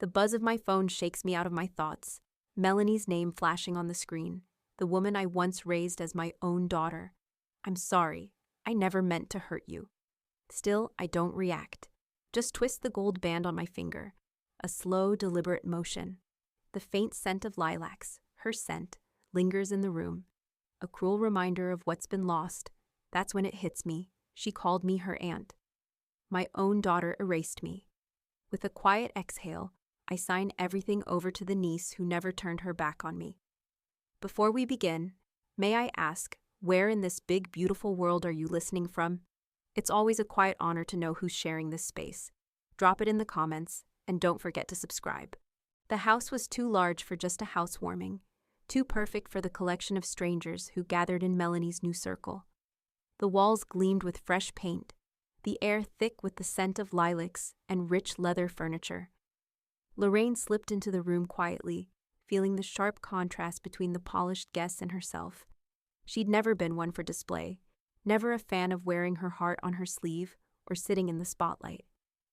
The buzz of my phone shakes me out of my thoughts. Melanie's name flashing on the screen. The woman I once raised as my own daughter. I'm sorry. I never meant to hurt you. Still, I don't react. Just twist the gold band on my finger. A slow, deliberate motion. The faint scent of lilacs, her scent, lingers in the room. A cruel reminder of what's been lost. That's when it hits me. She called me her aunt. My own daughter erased me. With a quiet exhale, I sign everything over to the niece who never turned her back on me. Before we begin, may I ask, where in this big, beautiful world are you listening from? It's always a quiet honor to know who's sharing this space. Drop it in the comments, and don't forget to subscribe. The house was too large for just a housewarming, too perfect for the collection of strangers who gathered in Melanie's new circle. The walls gleamed with fresh paint, the air thick with the scent of lilacs and rich leather furniture. Lorraine slipped into the room quietly, feeling the sharp contrast between the polished guests and herself. She'd never been one for display, never a fan of wearing her heart on her sleeve or sitting in the spotlight.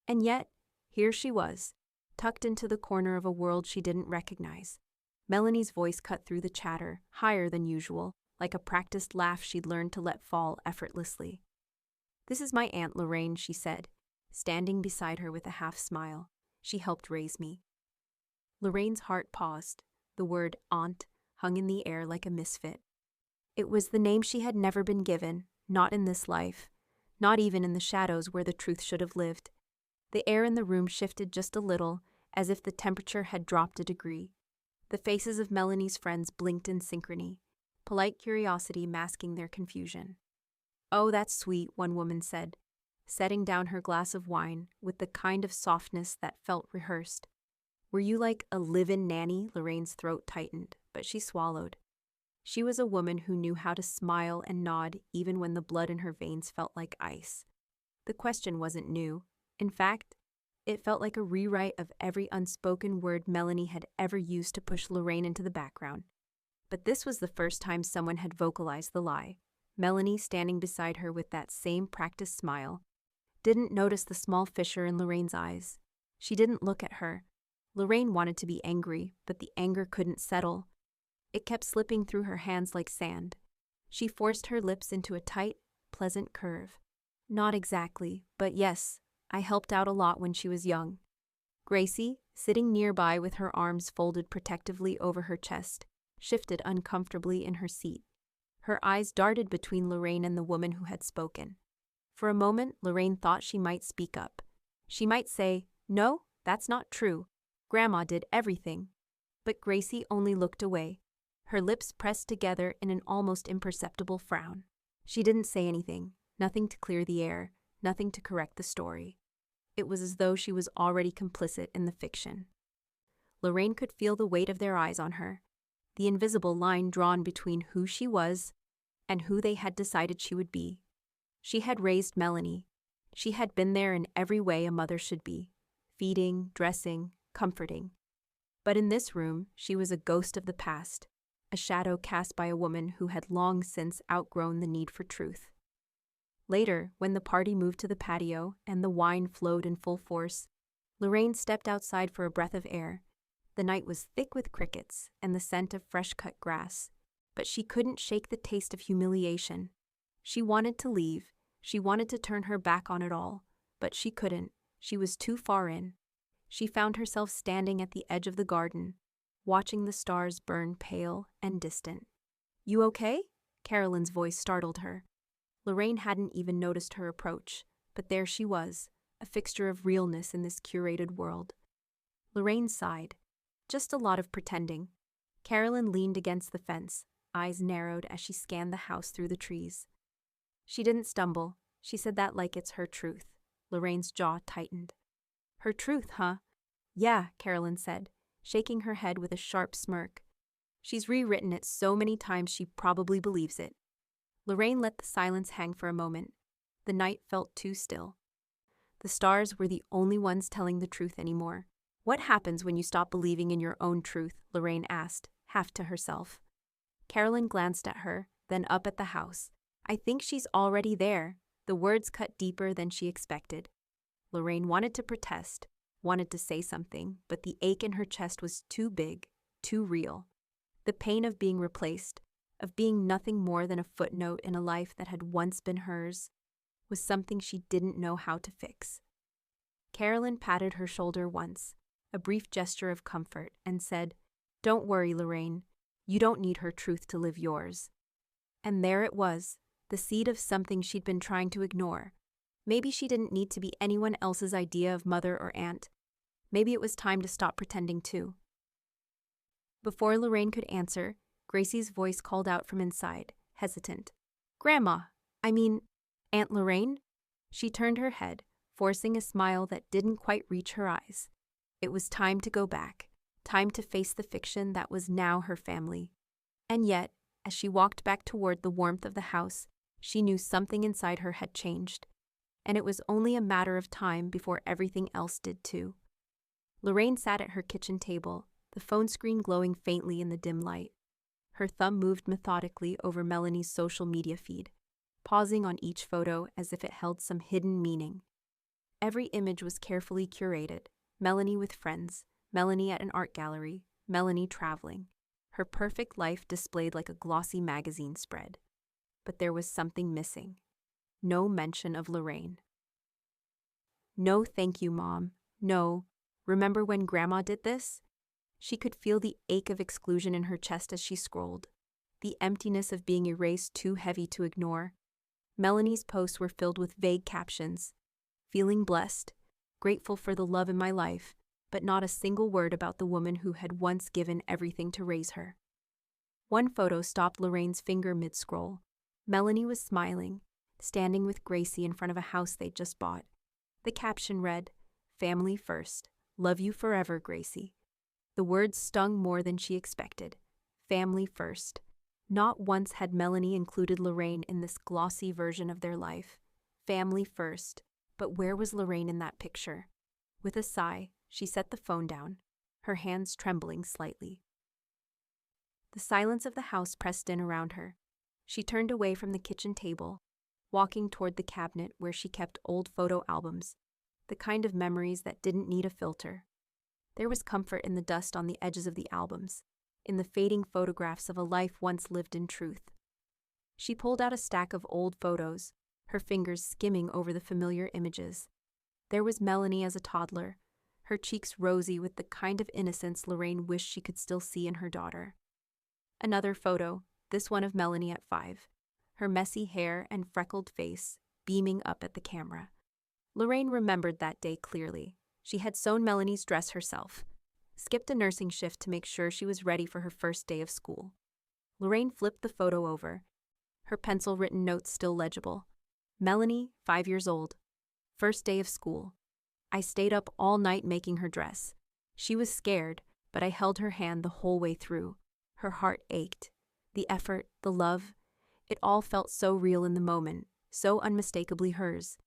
And yet, here she was, tucked into the corner of a world she didn't recognize. Melanie's voice cut through the chatter, higher than usual, like a practiced laugh she'd learned to let fall effortlessly. "This is my Aunt Lorraine," she said, standing beside her with a half smile. "She helped raise me." Lorraine's heart paused. The word aunt hung in the air like a misfit. It was the name she had never been given, not in this life, not even in the shadows where the truth should have lived. The air in the room shifted just a little, as if the temperature had dropped a degree. The faces of Melanie's friends blinked in synchrony, polite curiosity masking their confusion. "Oh, that's sweet," one woman said, setting down her glass of wine with the kind of softness that felt rehearsed. "Were you like a live-in nanny?" Lorraine's throat tightened, but she swallowed. She was a woman who knew how to smile and nod even when the blood in her veins felt like ice. The question wasn't new. In fact, it felt like a rewrite of every unspoken word Melanie had ever used to push Lorraine into the background. But this was the first time someone had vocalized the lie. Melanie, standing beside her with that same practiced smile, didn't notice the small fissure in Lorraine's eyes. She didn't look at her. Lorraine wanted to be angry, but the anger couldn't settle. It kept slipping through her hands like sand. She forced her lips into a tight, pleasant curve. "Not exactly, but yes, I helped out a lot when she was young." Gracie, sitting nearby with her arms folded protectively over her chest, shifted uncomfortably in her seat. Her eyes darted between Lorraine and the woman who had spoken. For a moment, Lorraine thought she might speak up. She might say, "No, that's not true. Grandma did everything." But Gracie only looked away, her lips pressed together in an almost imperceptible frown. She didn't say anything, nothing to clear the air, nothing to correct the story. It was as though she was already complicit in the fiction. Lorraine could feel the weight of their eyes on her, the invisible line drawn between who she was and who they had decided she would be. She had raised Melanie. She had been there in every way a mother should be, feeding, dressing, comforting. But in this room, she was a ghost of the past, a shadow cast by a woman who had long since outgrown the need for truth. Later, when the party moved to the patio and the wine flowed in full force, Lorraine stepped outside for a breath of air. The night was thick with crickets and the scent of fresh-cut grass, but she couldn't shake the taste of humiliation. She wanted to leave. She wanted to turn her back on it all, but she couldn't. She was too far in. She found herself standing at the edge of the garden, watching the stars burn pale and distant. "You okay?" Carolyn's voice startled her. Lorraine hadn't even noticed her approach, but there she was, a fixture of realness in this curated world. Lorraine sighed. Just a lot of pretending. Carolyn leaned against the fence, eyes narrowed as she scanned the house through the trees. She didn't stumble. She said that like it's her truth. Lorraine's jaw tightened. "Her truth, huh?" "Yeah," Carolyn said, shaking her head with a sharp smirk. "She's rewritten it so many times she probably believes it." Lorraine let the silence hang for a moment. The night felt too still. The stars were the only ones telling the truth anymore. "What happens when you stop believing in your own truth?" Lorraine asked, half to herself. Carolyn glanced at her, then up at the house. "I think she's already there." The words cut deeper than she expected. Lorraine wanted to protest, wanted to say something, but the ache in her chest was too big, too real. The pain of being replaced, of being nothing more than a footnote in a life that had once been hers, was something she didn't know how to fix. Carolyn patted her shoulder once, a brief gesture of comfort, and said, "Don't worry, Lorraine. You don't need her truth to live yours." And there it was, the seed of something she'd been trying to ignore. Maybe she didn't need to be anyone else's idea of mother or aunt. Maybe it was time to stop pretending too. Before Lorraine could answer, Gracie's voice called out from inside, hesitant. "Grandma, Aunt Lorraine?" She turned her head, forcing a smile that didn't quite reach her eyes. It was time to go back, time to face the fiction that was now her family. And yet, as she walked back toward the warmth of the house, she knew something inside her had changed. And it was only a matter of time before everything else did too. Lorraine sat at her kitchen table, the phone screen glowing faintly in the dim light. Her thumb moved methodically over Melanie's social media feed, pausing on each photo as if it held some hidden meaning. Every image was carefully curated. Melanie with friends, Melanie at an art gallery, Melanie traveling. Her perfect life displayed like a glossy magazine spread. But there was something missing. No mention of Lorraine. "No, thank you, Mom. No. Remember when Grandma did this?" She could feel the ache of exclusion in her chest as she scrolled, the emptiness of being erased too heavy to ignore. Melanie's posts were filled with vague captions. "Feeling blessed, grateful for the love in my life," but not a single word about the woman who had once given everything to raise her. One photo stopped Lorraine's finger mid-scroll. Melanie was smiling, standing with Gracie in front of a house they'd just bought. The caption read, "Family first. Love you forever, Gracie." The words stung more than she expected. Family first. Not once had Melanie included Lorraine in this glossy version of their life. Family first. But where was Lorraine in that picture? With a sigh, she set the phone down, her hands trembling slightly. The silence of the house pressed in around her. She turned away from the kitchen table, walking toward the cabinet where she kept old photo albums, the kind of memories that didn't need a filter. There was comfort in the dust on the edges of the albums, in the fading photographs of a life once lived in truth. She pulled out a stack of old photos, her fingers skimming over the familiar images. There was Melanie as a toddler, her cheeks rosy with the kind of innocence Lorraine wished she could still see in her daughter. Another photo, this one of Melanie at 5, her messy hair and freckled face beaming up at the camera. Lorraine remembered that day clearly. She had sewn Melanie's dress herself, skipped a nursing shift to make sure she was ready for her first day of school. Lorraine flipped the photo over, her pencil-written notes still legible. Melanie, 5 years old. First day of school. I stayed up all night making her dress. She was scared, but I held her hand the whole way through. Her heart ached. The effort, the love, it all felt so real in the moment, so unmistakably hers.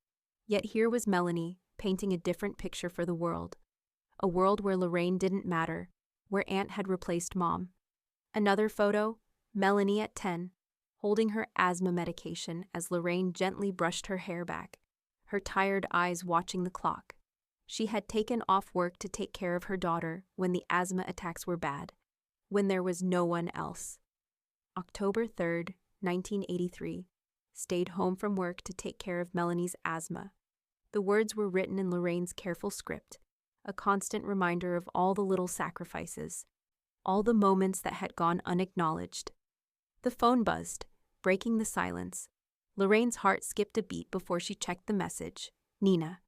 Yet here was Melanie, painting a different picture for the world. A world where Lorraine didn't matter, where Aunt had replaced Mom. Another photo, Melanie at 10, holding her asthma medication as Lorraine gently brushed her hair back, her tired eyes watching the clock. She had taken off work to take care of her daughter when the asthma attacks were bad, when there was no one else. October 3rd, 1983, stayed home from work to take care of Melanie's asthma. The words were written in Lorraine's careful script, a constant reminder of all the little sacrifices, all the moments that had gone unacknowledged. The phone buzzed, breaking the silence. Lorraine's heart skipped a beat before she checked the message. Nina.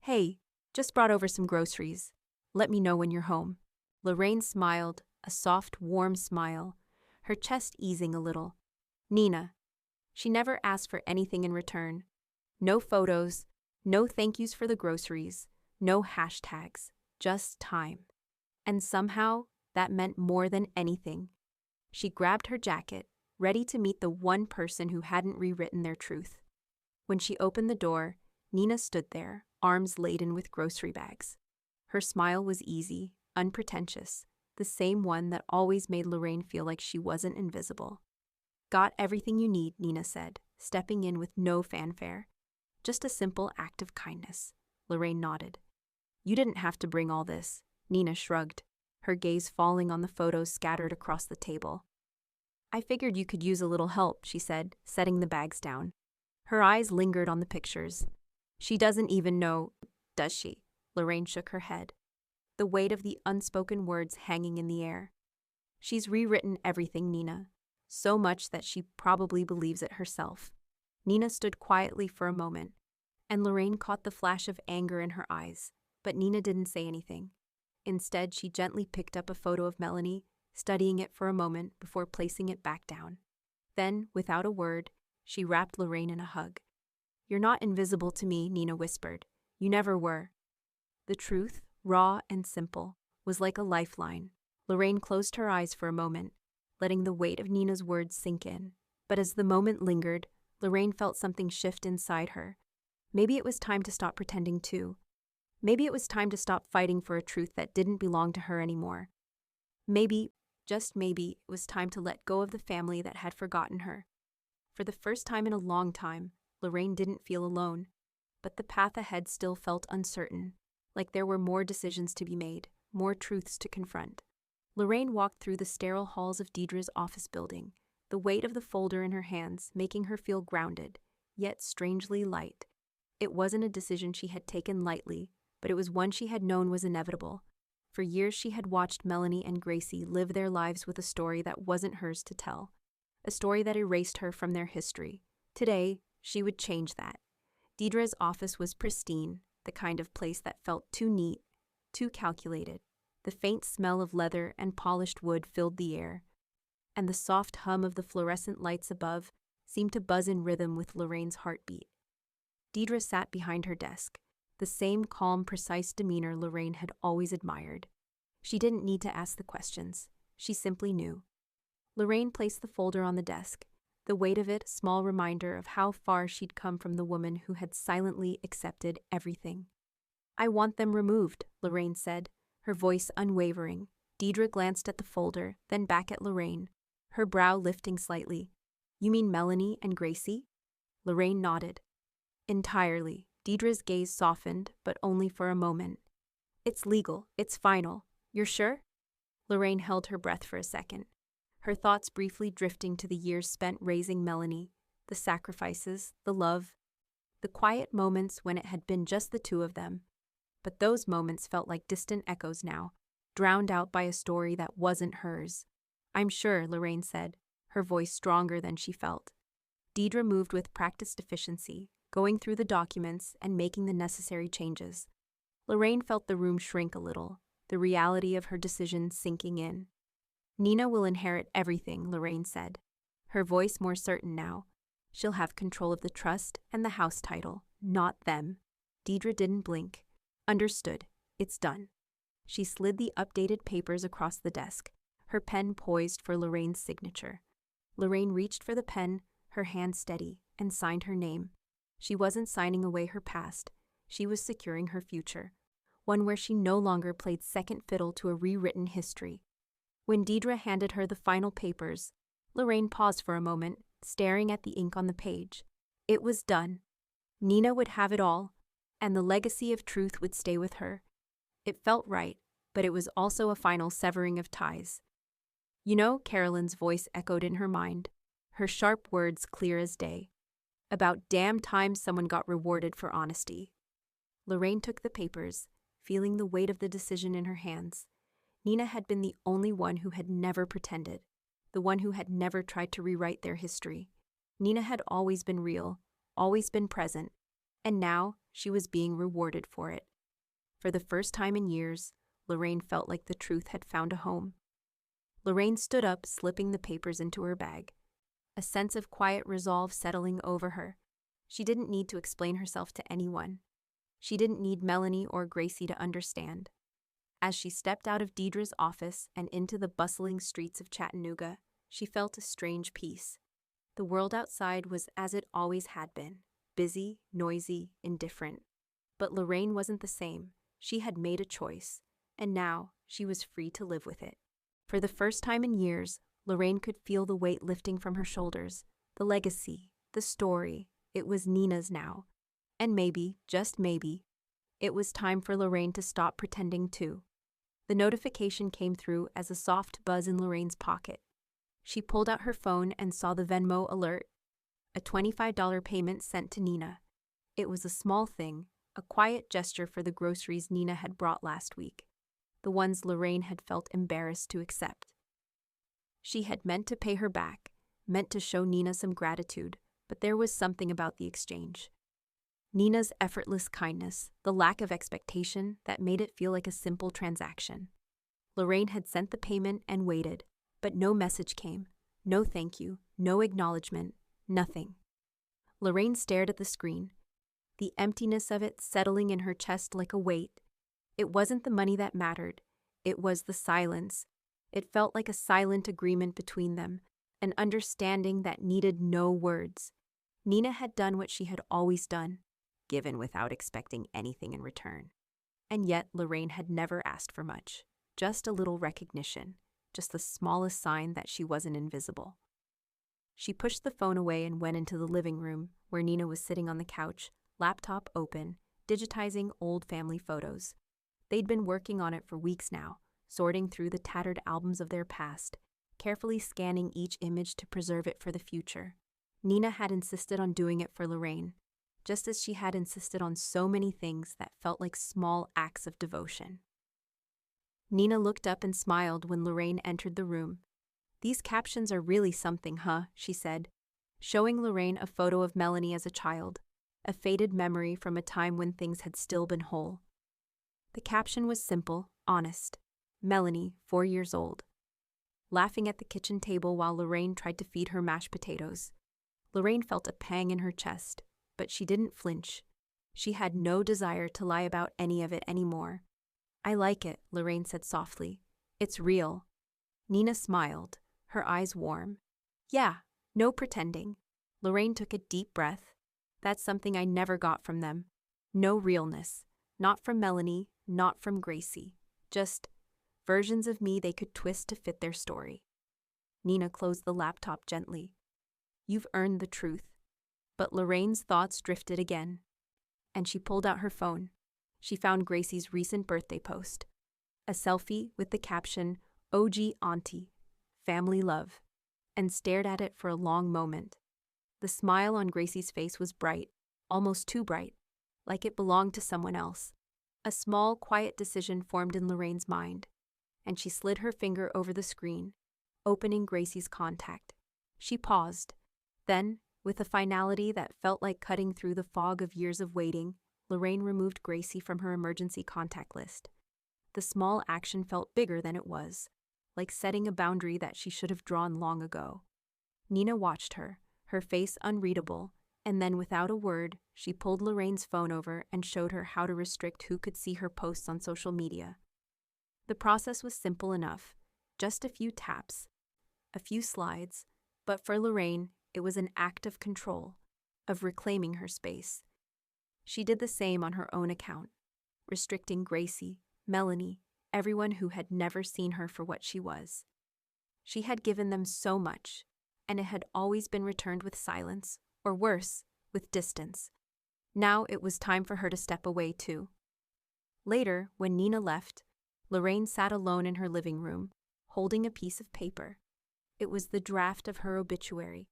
Hey, just brought over some groceries. Let me know when you're home. Lorraine smiled, a soft, warm smile, her chest easing a little. Nina. She never asked for anything in return. No photos, no thank yous for the groceries, no hashtags, just time. And somehow, that meant more than anything. She grabbed her jacket, ready to meet the one person who hadn't rewritten their truth. When she opened the door, Nina stood there, arms laden with grocery bags. Her smile was easy, unpretentious, the same one that always made Lorraine feel like she wasn't invisible. Got everything you need, Nina said, stepping in with no fanfare. Just a simple act of kindness. Lorraine nodded. You didn't have to bring all this, Nina shrugged, her gaze falling on the photos scattered across the table. I figured you could use a little help, she said, setting the bags down. Her eyes lingered on the pictures. She doesn't even know, does she? Lorraine shook her head, the weight of the unspoken words hanging in the air. She's rewritten everything, Nina, so much that she probably believes it herself. Nina stood quietly for a moment, and Lorraine caught the flash of anger in her eyes, but Nina didn't say anything. Instead, she gently picked up a photo of Melanie, studying it for a moment before placing it back down. Then, without a word, she wrapped Lorraine in a hug. You're not invisible to me, Nina whispered. You never were. The truth, raw and simple, was like a lifeline. Lorraine closed her eyes for a moment, letting the weight of Nina's words sink in. But as the moment lingered, Lorraine felt something shift inside her. Maybe it was time to stop pretending too. Maybe it was time to stop fighting for a truth that didn't belong to her anymore. Maybe, just maybe, it was time to let go of the family that had forgotten her. For the first time in a long time, Lorraine didn't feel alone, but the path ahead still felt uncertain, like there were more decisions to be made, more truths to confront. Lorraine walked through the sterile halls of Deidre's office building, the weight of the folder in her hands making her feel grounded, yet strangely light. It wasn't a decision she had taken lightly, but it was one she had known was inevitable. For years she had watched Melanie and Gracie live their lives with a story that wasn't hers to tell, a story that erased her from their history. Today, she would change that. Deidre's office was pristine, the kind of place that felt too neat, too calculated. The faint smell of leather and polished wood filled the air, and the soft hum of the fluorescent lights above seemed to buzz in rhythm with Lorraine's heartbeat. Deidre sat behind her desk, the same calm, precise demeanor Lorraine had always admired. She didn't need to ask the questions. She simply knew. Lorraine placed the folder on the desk, the weight of it a small reminder of how far she'd come from the woman who had silently accepted everything. I want them removed, Lorraine said, her voice unwavering. Deidre glanced at the folder, then back at Lorraine, her brow lifting slightly. You mean Melanie and Gracie? Lorraine nodded. Entirely. Deidre's gaze softened, but only for a moment. It's legal. It's final. You're sure? Lorraine held her breath for a second, her thoughts briefly drifting to the years spent raising Melanie, the sacrifices, the love, the quiet moments when it had been just the two of them. But those moments felt like distant echoes now, drowned out by a story that wasn't hers. I'm sure, Lorraine said, her voice stronger than she felt. Deidre moved with practiced efficiency, going through the documents and making the necessary changes. Lorraine felt the room shrink a little, the reality of her decision sinking in. Nina will inherit everything, Lorraine said, her voice more certain now. She'll have control of the trust and the house title, not them. Deidre didn't blink. Understood. It's done. She slid the updated papers across the desk, her pen poised for Lorraine's signature. Lorraine reached for the pen, her hand steady, and signed her name. She wasn't signing away her past. She was securing her future, one where she no longer played second fiddle to a rewritten history. When Deidre handed her the final papers, Lorraine paused for a moment, staring at the ink on the page. It was done. Nina would have it all, and the legacy of truth would stay with her. It felt right, but it was also a final severing of ties. You know, Carolyn's voice echoed in her mind, her sharp words clear as day. About damn time someone got rewarded for honesty. Lorraine took the papers, feeling the weight of the decision in her hands. Nina had been the only one who had never pretended, the one who had never tried to rewrite their history. Nina had always been real, always been present, and now she was being rewarded for it. For the first time in years, Lorraine felt like the truth had found a home. Lorraine stood up, slipping the papers into her bag, a sense of quiet resolve settling over her. She didn't need to explain herself to anyone. She didn't need Melanie or Gracie to understand. As she stepped out of Deidre's office and into the bustling streets of Chattanooga, she felt a strange peace. The world outside was as it always had been, busy, noisy, indifferent. But Lorraine wasn't the same. She had made a choice, and now she was free to live with it. For the first time in years, Lorraine could feel the weight lifting from her shoulders. The legacy, the story, it was Nina's now. And maybe, just maybe, It was time for Lorraine to stop pretending too. The notification came through as a soft buzz in Lorraine's pocket. She pulled out her phone and saw the Venmo alert. A $25 payment sent to Nina. It was a small thing, a quiet gesture for the groceries Nina had brought last week, the ones Lorraine had felt embarrassed to accept. She had meant to pay her back, meant to show Nina some gratitude, but there was something about the exchange. Nina's effortless kindness, the lack of expectation that made it feel like a simple transaction. Lorraine had sent the payment and waited, but no message came, no thank you, no acknowledgement, nothing. Lorraine stared at the screen, the emptiness of it settling in her chest like a weight. It wasn't the money that mattered, it was the silence. It felt like a silent agreement between them, an understanding that needed no words. Nina had done what she had always done, given without expecting anything in return. And yet Lorraine had never asked for much, just a little recognition, just the smallest sign that she wasn't invisible. She pushed the phone away and went into the living room, where Nina was sitting on the couch, laptop open, digitizing old family photos. They'd been working on it for weeks now, sorting through the tattered albums of their past, carefully scanning each image to preserve it for the future. Nina had insisted on doing it for Lorraine, just as she had insisted on so many things that felt like small acts of devotion. Nina looked up and smiled when Lorraine entered the room. "These captions are really something, huh?" she said, showing Lorraine a photo of Melanie as a child, a faded memory from a time when things had still been whole. The caption was simple, honest. Melanie, 4 years old. Laughing at the kitchen table while Lorraine tried to feed her mashed potatoes. Lorraine felt a pang in her chest, but she didn't flinch. She had no desire to lie about any of it anymore. "I like it," Lorraine said softly. "It's real." Nina smiled, her eyes warm. "Yeah, no pretending." Lorraine took a deep breath. "That's something I never got from them. No realness. Not from Melanie, not from Gracie. Just versions of me they could twist to fit their story." Nina closed the laptop gently. "You've earned the truth." But Lorraine's thoughts drifted again, and she pulled out her phone. She found Gracie's recent birthday post, a selfie with the caption, "OG Auntie, Family Love," and stared at it for a long moment. The smile on Gracie's face was bright, almost too bright, like it belonged to someone else. A small, quiet decision formed in Lorraine's mind, and she slid her finger over the screen, opening Gracie's contact. She paused. Then, with a finality that felt like cutting through the fog of years of waiting, Lorraine removed Gracie from her emergency contact list. The small action felt bigger than it was, like setting a boundary that she should have drawn long ago. Nina watched her, her face unreadable, and then without a word, she pulled Lorraine's phone over and showed her how to restrict who could see her posts on social media. The process was simple enough, just a few taps, a few slides, but for Lorraine, it was an act of control, of reclaiming her space. She did the same on her own account, restricting Gracie, Melanie, everyone who had never seen her for what she was. She had given them so much, and it had always been returned with silence, or worse, with distance. Now it was time for her to step away too. Later, when Nina left, Lorraine sat alone in her living room, holding a piece of paper. It was the draft of her obituary,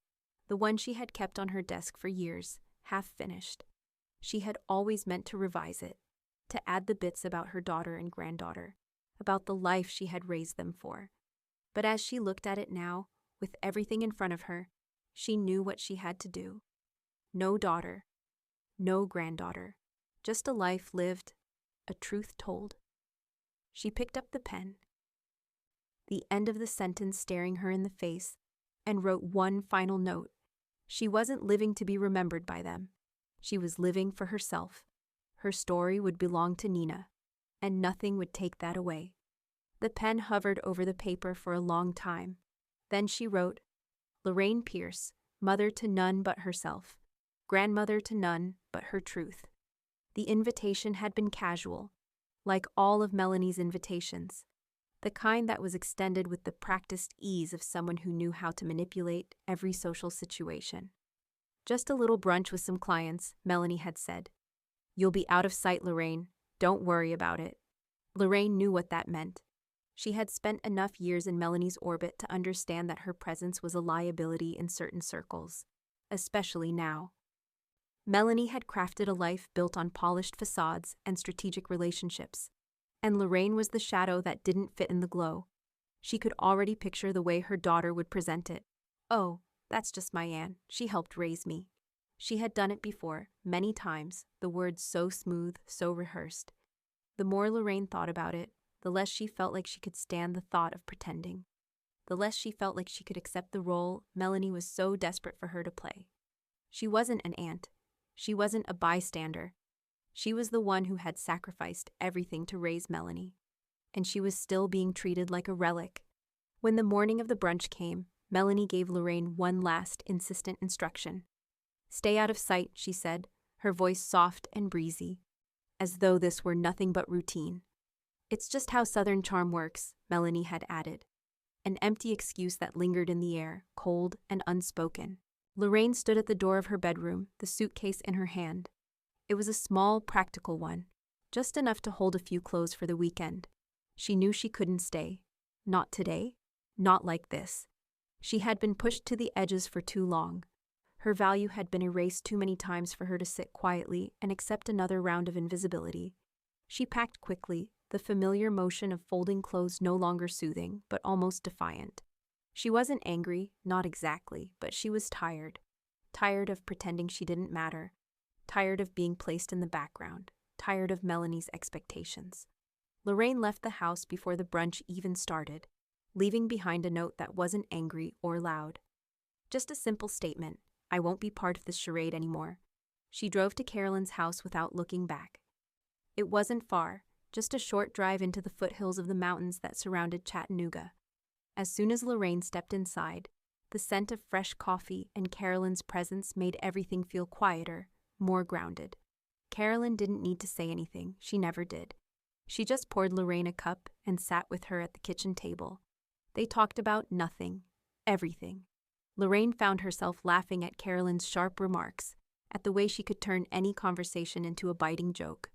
the one she had kept on her desk for years, half finished. She had always meant to revise it, to add the bits about her daughter and granddaughter, about the life she had raised them for. But as she looked at it now, with everything in front of her, she knew what she had to do. No daughter, no granddaughter, just a life lived, a truth told. She picked up the pen, the end of the sentence staring her in the face, and wrote one final note. She wasn't living to be remembered by them. She was living for herself. Her story would belong to Nina, and nothing would take that away. The pen hovered over the paper for a long time. Then she wrote, "Lorraine Pierce, mother to none but herself, grandmother to none but her truth." The invitation had been casual, like all of Melanie's invitations, the kind that was extended with the practiced ease of someone who knew how to manipulate every social situation. "Just a little brunch with some clients," Melanie had said. "You'll be out of sight, Lorraine. Don't worry about it. Lorraine knew what that meant. She had spent enough years in Melanie's orbit to understand that her presence was a liability in certain circles, especially now. Melanie had crafted a life built on polished facades and strategic relationships, and Lorraine was the shadow that didn't fit in the glow. She could already picture the way her daughter would present it. "Oh, that's just my Anne. She helped raise me." She had done it before, many times, the words so smooth, so rehearsed. The more Lorraine thought about it, the less she felt like she could stand the thought of pretending. The less she felt like she could accept the role Melanie was so desperate for her to play. She wasn't an aunt. She wasn't a bystander. She was the one who had sacrificed everything to raise Melanie. And she was still being treated like a relic. When the morning of the brunch came, Melanie gave Lorraine one last insistent instruction. "Stay out of sight," she said, her voice soft and breezy, as though this were nothing but routine. "It's just how Southern charm works," Melanie had added, an empty excuse that lingered in the air, cold and unspoken. Lorraine stood at the door of her bedroom, the suitcase in her hand. It was a small, practical one, just enough to hold a few clothes for the weekend. She knew she couldn't stay. Not today. Not like this. She had been pushed to the edges for too long. Her value had been erased too many times for her to sit quietly and accept another round of invisibility. She packed quickly, the familiar motion of folding clothes no longer soothing, but almost defiant. She wasn't angry, not exactly, but she was tired. Tired of pretending she didn't matter. Tired of being placed in the background. Tired of Melanie's expectations. Lorraine left the house before the brunch even started, leaving behind a note that wasn't angry or loud. Just a simple statement: "I won't be part of this charade anymore." She drove to Carolyn's house without looking back. It wasn't far, just a short drive into the foothills of the mountains that surrounded Chattanooga. As soon as Lorraine stepped inside, the scent of fresh coffee and Carolyn's presence made everything feel quieter, more grounded. Carolyn didn't need to say anything, she never did. She just poured Lorraine a cup and sat with her at the kitchen table. They talked about nothing, everything. Lorraine found herself laughing at Carolyn's sharp remarks, at the way she could turn any conversation into a biting joke.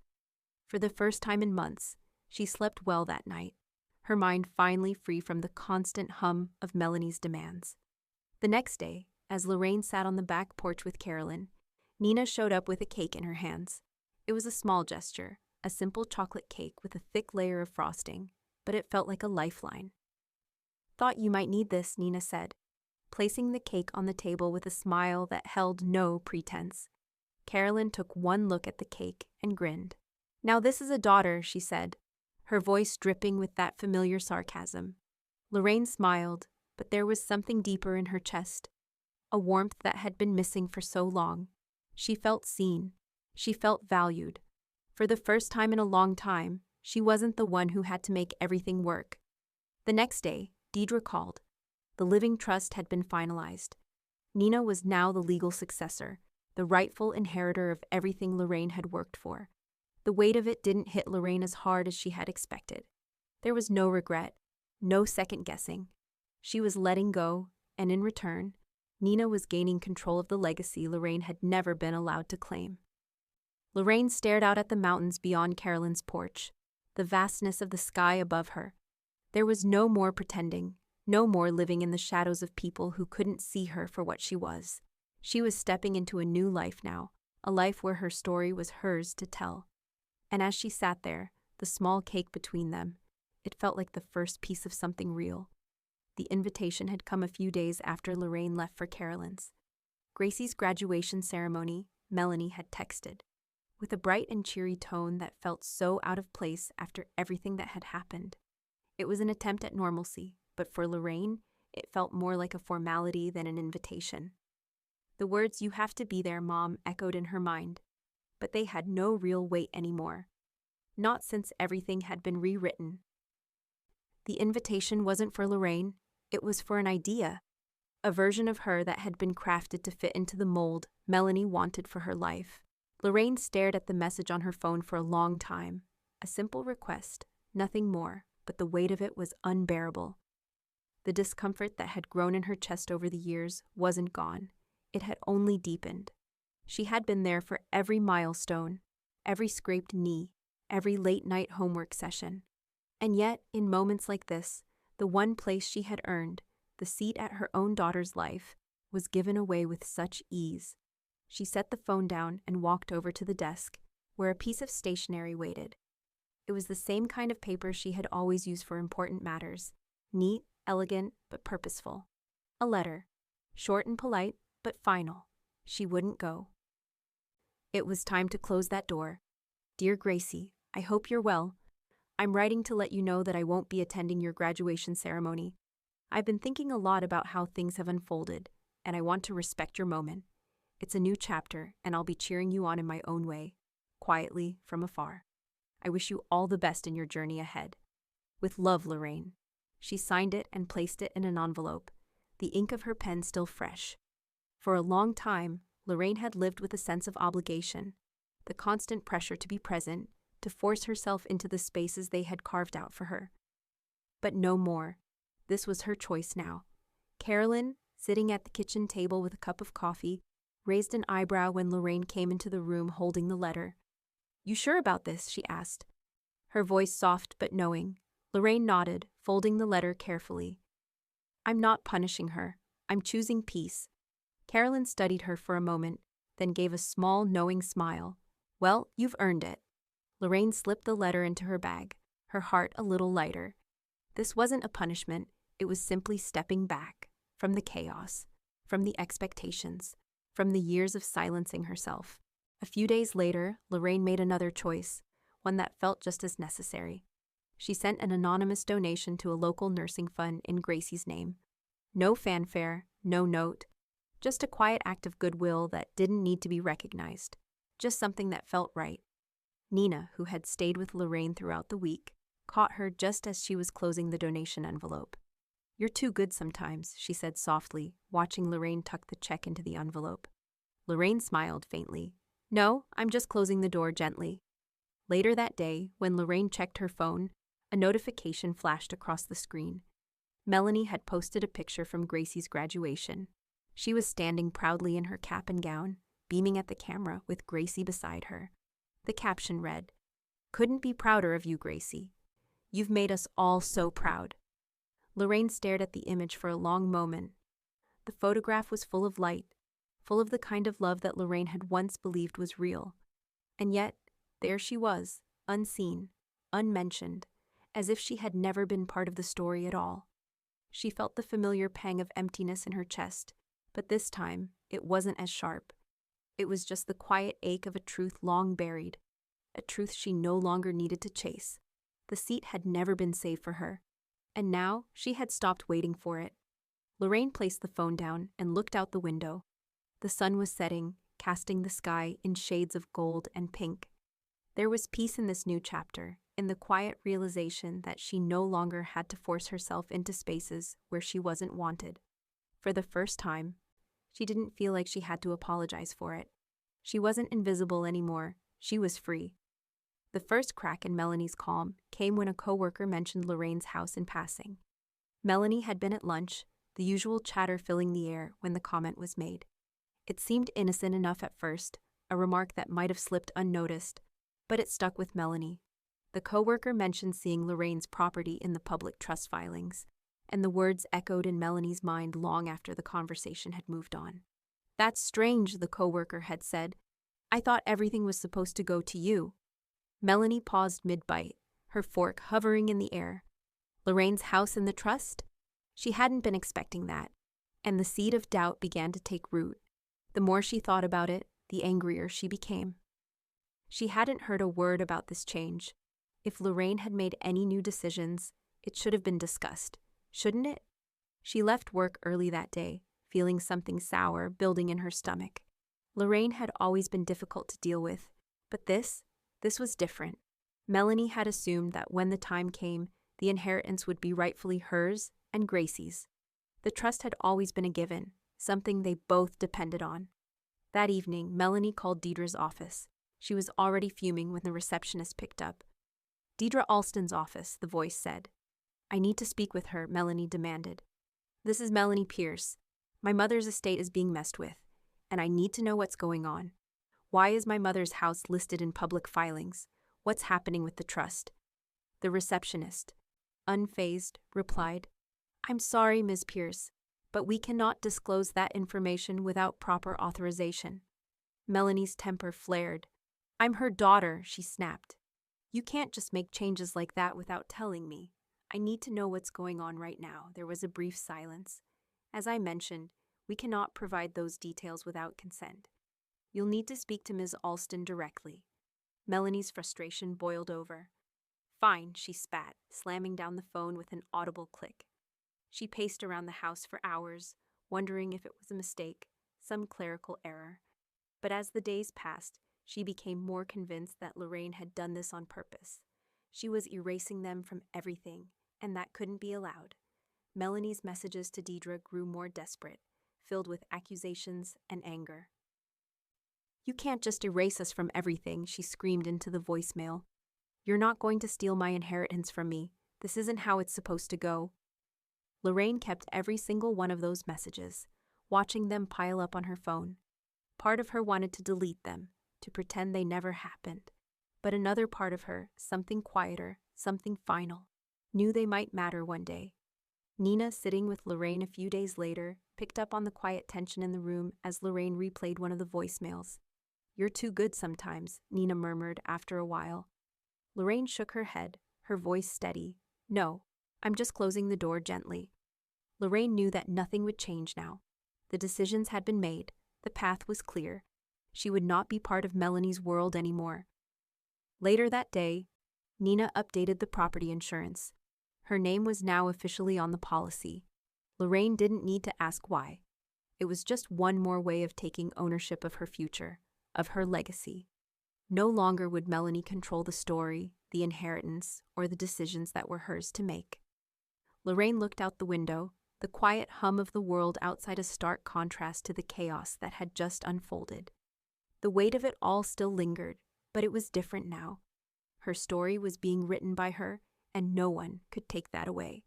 For the first time in months, she slept well that night, her mind finally free from the constant hum of Melanie's demands. The next day, as Lorraine sat on the back porch with Carolyn, Nina showed up with a cake in her hands. It was a small gesture, a simple chocolate cake with a thick layer of frosting, but it felt like a lifeline. "Thought you might need this," Nina said, placing the cake on the table with a smile that held no pretense. Carolyn took one look at the cake and grinned. "Now this is a daughter," she said, her voice dripping with that familiar sarcasm. Lorraine smiled, but there was something deeper in her chest, a warmth that had been missing for so long. She felt seen. She felt valued. For the first time in a long time, she wasn't the one who had to make everything work. The next day, Deidre called. The living trust had been finalized. Nina was now the legal successor, the rightful inheritor of everything Lorraine had worked for. The weight of it didn't hit Lorraine as hard as she had expected. There was no regret, no second-guessing. She was letting go, and in return, Nina was gaining control of the legacy Lorraine had never been allowed to claim. Lorraine stared out at the mountains beyond Carolyn's porch, the vastness of the sky above her. There was no more pretending, no more living in the shadows of people who couldn't see her for what she was. She was stepping into a new life now, a life where her story was hers to tell. And as she sat there, the small cake between them, it felt like the first piece of something real. The invitation had come a few days after Lorraine left for Carolyn's. Gracie's graduation ceremony, Melanie had texted, with a bright and cheery tone that felt so out of place after everything that had happened. It was an attempt at normalcy, but for Lorraine, it felt more like a formality than an invitation. The words "you have to be there, Mom" echoed in her mind, but they had no real weight anymore. Not since everything had been rewritten. The invitation wasn't for Lorraine, it was for an idea, a version of her that had been crafted to fit into the mold Melanie wanted for her life. Lorraine stared at the message on her phone for a long time. A simple request, nothing more, but the weight of it was unbearable. The discomfort that had grown in her chest over the years wasn't gone. It had only deepened. She had been there for every milestone, every scraped knee, every late-night homework session. And yet, in moments like this, the one place she had earned, the seat at her own daughter's life, was given away with such ease. She set the phone down and walked over to the desk, where a piece of stationery waited. It was the same kind of paper she had always used for important matters, neat, elegant, but purposeful. A letter, short and polite, but final. She wouldn't go. It was time to close that door. Dear Gracie, I hope you're well. I'm writing to let you know that I won't be attending your graduation ceremony. I've been thinking a lot about how things have unfolded, and I want to respect your moment. It's a new chapter, and I'll be cheering you on in my own way, quietly, from afar. I wish you all the best in your journey ahead. With love, Lorraine. She signed it and placed it in an envelope, the ink of her pen still fresh. For a long time, Lorraine had lived with a sense of obligation, the constant pressure to be present, to force herself into the spaces they had carved out for her. But no more. This was her choice now. Carolyn, sitting at the kitchen table with a cup of coffee, raised an eyebrow when Lorraine came into the room holding the letter. You sure about this? She asked. Her voice soft but knowing. Lorraine nodded, folding the letter carefully. I'm not punishing her. I'm choosing peace. Carolyn studied her for a moment, then gave a small, knowing smile. Well, you've earned it. Lorraine slipped the letter into her bag, her heart a little lighter. This wasn't a punishment, it was simply stepping back, from the chaos, from the expectations, from the years of silencing herself. A few days later, Lorraine made another choice, one that felt just as necessary. She sent an anonymous donation to a local nursing fund in Gracie's name. No fanfare, no note, just a quiet act of goodwill that didn't need to be recognized, just something that felt right. Nina, who had stayed with Lorraine throughout the week, caught her just as she was closing the donation envelope. You're too good sometimes, she said softly, watching Lorraine tuck the check into the envelope. Lorraine smiled faintly. No, I'm just closing the door gently. Later that day, when Lorraine checked her phone, a notification flashed across the screen. Melanie had posted a picture from Gracie's graduation. She was standing proudly in her cap and gown, beaming at the camera with Gracie beside her. The caption read, Couldn't be prouder of you, Gracie. You've made us all so proud. Lorraine stared at the image for a long moment. The photograph was full of light, full of the kind of love that Lorraine had once believed was real. And yet, there she was, unseen, unmentioned, as if she had never been part of the story at all. She felt the familiar pang of emptiness in her chest, but this time, it wasn't as sharp. It was just the quiet ache of a truth long buried, a truth she no longer needed to chase. The seat had never been saved for her, and now she had stopped waiting for it. Lorraine placed the phone down and looked out the window. The sun was setting, casting the sky in shades of gold and pink. There was peace in this new chapter, in the quiet realization that she no longer had to force herself into spaces where she wasn't wanted. For the first time, she didn't feel like she had to apologize for it. She wasn't invisible anymore. She was free. The first crack in Melanie's calm came when a coworker mentioned Lorraine's house in passing. Melanie had been at lunch, the usual chatter filling the air when the comment was made. It seemed innocent enough at first, a remark that might have slipped unnoticed, but it stuck with Melanie. The coworker mentioned seeing Lorraine's property in the public trust filings, and the words echoed in Melanie's mind long after the conversation had moved on. That's strange, the coworker had said. I thought everything was supposed to go to you. Melanie paused mid-bite, her fork hovering in the air. Lorraine's house in the trust? She hadn't been expecting that, and the seed of doubt began to take root. The more she thought about it, the angrier she became. She hadn't heard a word about this change. If Lorraine had made any new decisions, it should have been discussed, shouldn't it? She left work early that day, feeling something sour building in her stomach. Lorraine had always been difficult to deal with, but this was different. Melanie had assumed that when the time came, the inheritance would be rightfully hers and Gracie's. The trust had always been a given, something they both depended on. That evening, Melanie called Deidre's office. She was already fuming when the receptionist picked up. Deidre Alston's office, the voice said. I need to speak with her, Melanie demanded. This is Melanie Pierce. My mother's estate is being messed with, and I need to know what's going on. Why is my mother's house listed in public filings? What's happening with the trust? The receptionist, unfazed, replied, I'm sorry, Ms. Pierce, but we cannot disclose that information without proper authorization. Melanie's temper flared. I'm her daughter, she snapped. You can't just make changes like that without telling me. I need to know what's going on right now. There was a brief silence. As I mentioned, we cannot provide those details without consent. You'll need to speak to Ms. Alston directly. Melanie's frustration boiled over. Fine, she spat, slamming down the phone with an audible click. She paced around the house for hours, wondering if it was a mistake, some clerical error. But as the days passed, she became more convinced that Lorraine had done this on purpose. She was erasing them from everything, and that couldn't be allowed. Melanie's messages to Deidre grew more desperate, filled with accusations and anger. You can't just erase us from everything, she screamed into the voicemail. You're not going to steal my inheritance from me. This isn't how it's supposed to go. Lorraine kept every single one of those messages, watching them pile up on her phone. Part of her wanted to delete them, to pretend they never happened. But another part of her, something quieter, something final, knew they might matter one day. Nina, sitting with Lorraine a few days later, picked up on the quiet tension in the room as Lorraine replayed one of the voicemails. You're too good sometimes, Nina murmured after a while. Lorraine shook her head, her voice steady. No, I'm just closing the door gently. Lorraine knew that nothing would change now. The decisions had been made. The path was clear. She would not be part of Melanie's world anymore. Later that day, Nina updated the property insurance. Her name was now officially on the policy. Lorraine didn't need to ask why. It was just one more way of taking ownership of her future, of her legacy. No longer would Melanie control the story, the inheritance, or the decisions that were hers to make. Lorraine looked out the window, the quiet hum of the world outside a stark contrast to the chaos that had just unfolded. The weight of it all still lingered, but it was different now. Her story was being written by her, and no one could take that away.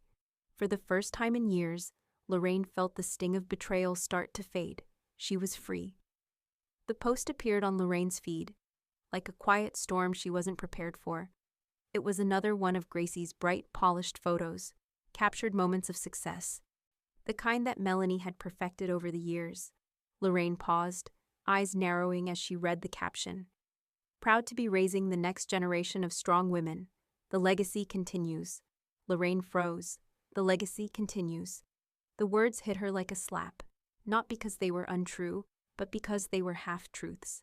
For the first time in years, Lorraine felt the sting of betrayal start to fade. She was free. The post appeared on Lorraine's feed, like a quiet storm she wasn't prepared for. It was another one of Gracie's bright, polished photos, captured moments of success, the kind that Melanie had perfected over the years. Lorraine paused, eyes narrowing as she read the caption. Proud to be raising the next generation of strong women. The legacy continues. Lorraine froze. The legacy continues. The words hit her like a slap, not because they were untrue, but because they were half-truths.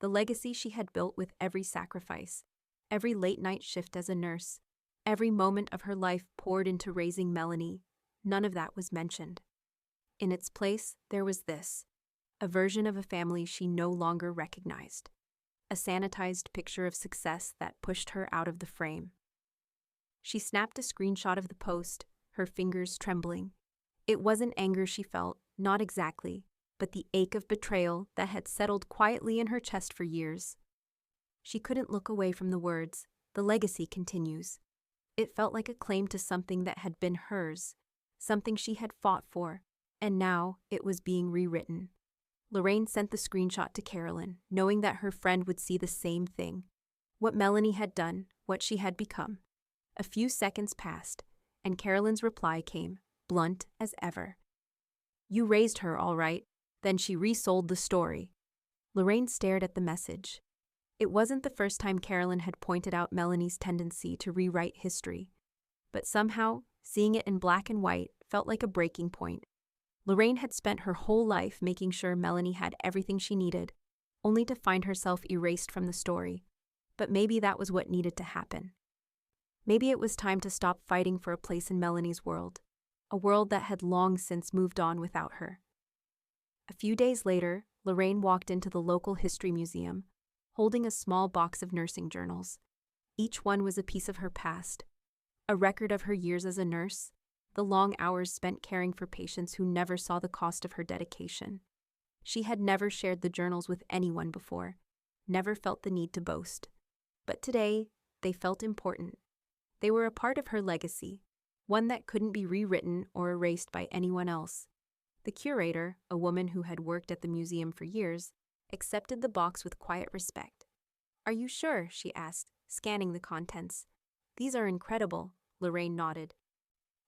The legacy she had built with every sacrifice, every late-night shift as a nurse, every moment of her life poured into raising Melanie, none of that was mentioned. In its place, there was this, a version of a family she no longer recognized, a sanitized picture of success that pushed her out of the frame. She snapped a screenshot of the post, her fingers trembling. It wasn't anger she felt, not exactly, but the ache of betrayal that had settled quietly in her chest for years. She couldn't look away from the words, "The legacy continues." It felt like a claim to something that had been hers, something she had fought for, and now it was being rewritten. Lorraine sent the screenshot to Carolyn, knowing that her friend would see the same thing. What Melanie had done, what she had become. A few seconds passed, and Carolyn's reply came, blunt as ever. You raised her, all right. Then she resold the story. Lorraine stared at the message. It wasn't the first time Carolyn had pointed out Melanie's tendency to rewrite history. But somehow, seeing it in black and white felt like a breaking point. Lorraine had spent her whole life making sure Melanie had everything she needed, only to find herself erased from the story. But maybe that was what needed to happen. Maybe it was time to stop fighting for a place in Melanie's world, a world that had long since moved on without her. A few days later, Lorraine walked into the local history museum, holding a small box of nursing journals. Each one was a piece of her past, a record of her years as a nurse, the long hours spent caring for patients who never saw the cost of her dedication. She had never shared the journals with anyone before, never felt the need to boast. But today, they felt important. They were a part of her legacy, one that couldn't be rewritten or erased by anyone else. The curator, a woman who had worked at the museum for years, accepted the box with quiet respect. Are you sure? She asked. scanning the contents. "These are incredible," Lorraine nodded.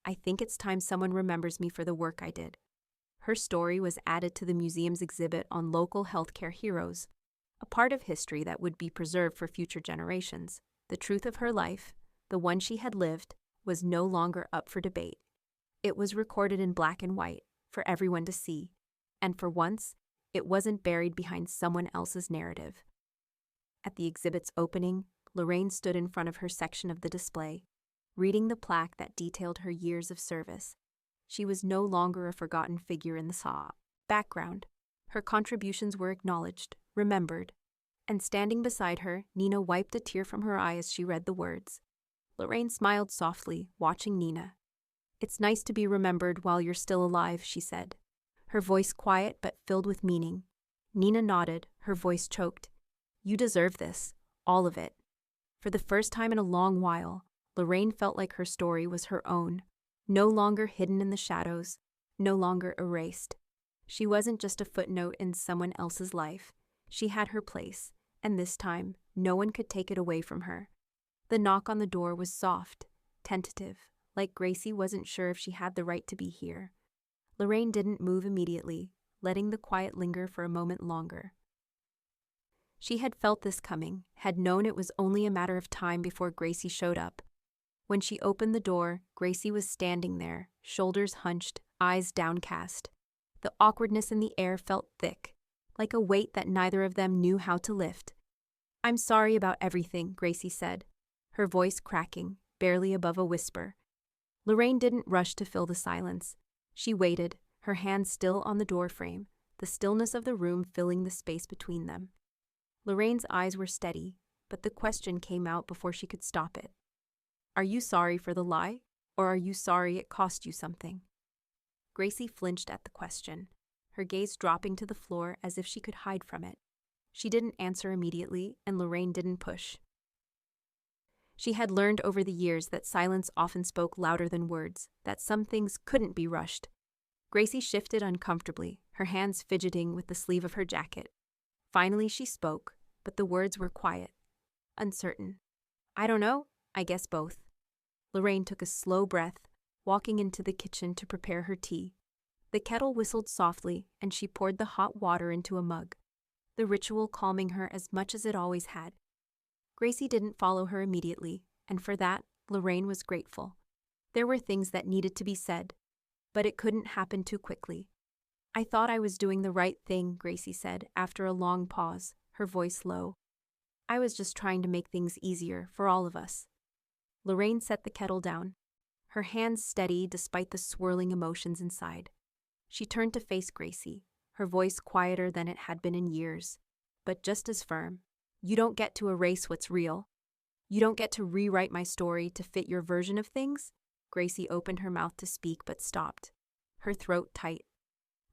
"I think it's time someone remembers me for the work I did." Her story was added to the museum's exhibit on local healthcare heroes, a part of history that would be preserved for future generations. The truth of her life, the one she had lived, was no longer up for debate. It was recorded in black and white, for everyone to see, and for once, it wasn't buried behind someone else's narrative. At the exhibit's opening, Lorraine stood in front of her section of the display, reading the plaque that detailed her years of service. She was no longer a forgotten figure in the background. Her contributions were acknowledged, remembered, and standing beside her, Nina wiped a tear from her eye as she read the words. Lorraine smiled softly, watching Nina. "It's nice to be remembered while you're still alive," she said, her voice quiet but filled with meaning. Nina nodded, her voice choked. "You deserve this, all of it." For the first time in a long while, Lorraine felt like her story was her own, no longer hidden in the shadows, no longer erased. She wasn't just a footnote in someone else's life. She had her place, and this time, no one could take it away from her. The knock on the door was soft, tentative, like Gracie wasn't sure if she had the right to be here. Lorraine didn't move immediately, letting the quiet linger for a moment longer. She had felt this coming, had known it was only a matter of time before Gracie showed up. When she opened the door, Gracie was standing there, shoulders hunched, eyes downcast. The awkwardness in the air felt thick, like a weight that neither of them knew how to lift. "I'm sorry about everything," Gracie said, her voice cracking, barely above a whisper. Lorraine didn't rush to fill the silence. She waited, her hand still on the doorframe, the stillness of the room filling the space between them. Lorraine's eyes were steady, but the question came out before she could stop it. "Are you sorry for the lie, or are you sorry it cost you something?" Gracie flinched at the question, her gaze dropping to the floor as if she could hide from it. She didn't answer immediately, and Lorraine didn't push. She had learned over the years that silence often spoke louder than words, that some things couldn't be rushed. Gracie shifted uncomfortably, her hands fidgeting with the sleeve of her jacket. Finally she spoke, but the words were quiet, uncertain. "I don't know, I guess both." Lorraine took a slow breath, walking into the kitchen to prepare her tea. The kettle whistled softly, and she poured the hot water into a mug, the ritual calming her as much as it always had. Gracie didn't follow her immediately, and for that, Lorraine was grateful. There were things that needed to be said, but it couldn't happen too quickly. "I thought I was doing the right thing," Gracie said, after a long pause, her voice low. "I was just trying to make things easier for all of us." Lorraine set the kettle down, her hands steady despite the swirling emotions inside. She turned to face Gracie, her voice quieter than it had been in years, but just as firm. "You don't get to erase what's real. You don't get to rewrite my story to fit your version of things." Gracie opened her mouth to speak but stopped, her throat tight.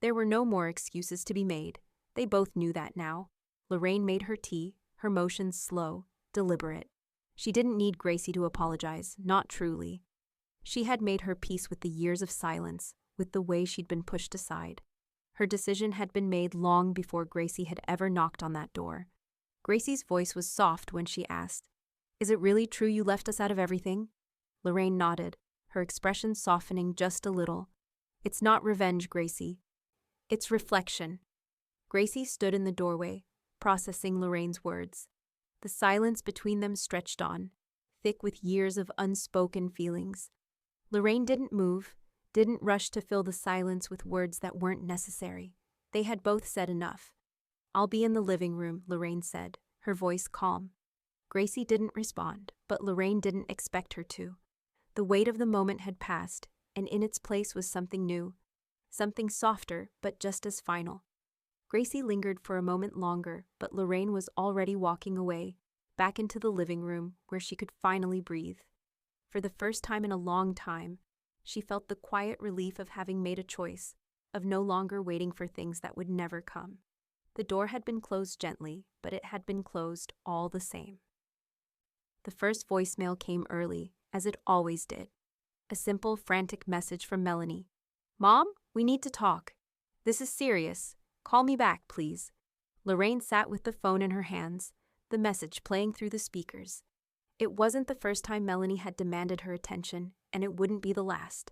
There were no more excuses to be made. They both knew that now. Lorraine made her tea, her motions slow, deliberate. She didn't need Gracie to apologize, not truly. She had made her peace with the years of silence, with the way she'd been pushed aside. Her decision had been made long before Gracie had ever knocked on that door. Gracie's voice was soft when she asked, "Is it really true you left us out of everything?" Lorraine nodded, her expression softening just a little. "It's not revenge, Gracie. It's reflection." Gracie stood in the doorway, processing Lorraine's words. The silence between them stretched on, thick with years of unspoken feelings. Lorraine didn't move, didn't rush to fill the silence with words that weren't necessary. They had both said enough. "I'll be in the living room," Lorraine said, her voice calm. Gracie didn't respond, but Lorraine didn't expect her to. The weight of the moment had passed, and in its place was something new, something softer but just as final. Gracie lingered for a moment longer, but Lorraine was already walking away, back into the living room where she could finally breathe. For the first time in a long time, she felt the quiet relief of having made a choice, of no longer waiting for things that would never come. The door had been closed gently, but it had been closed all the same. The first voicemail came early, as it always did. A simple, frantic message from Melanie. "Mom, we need to talk. This is serious. Call me back, please." Lorraine sat with the phone in her hands, the message playing through the speakers. It wasn't the first time Melanie had demanded her attention, and it wouldn't be the last.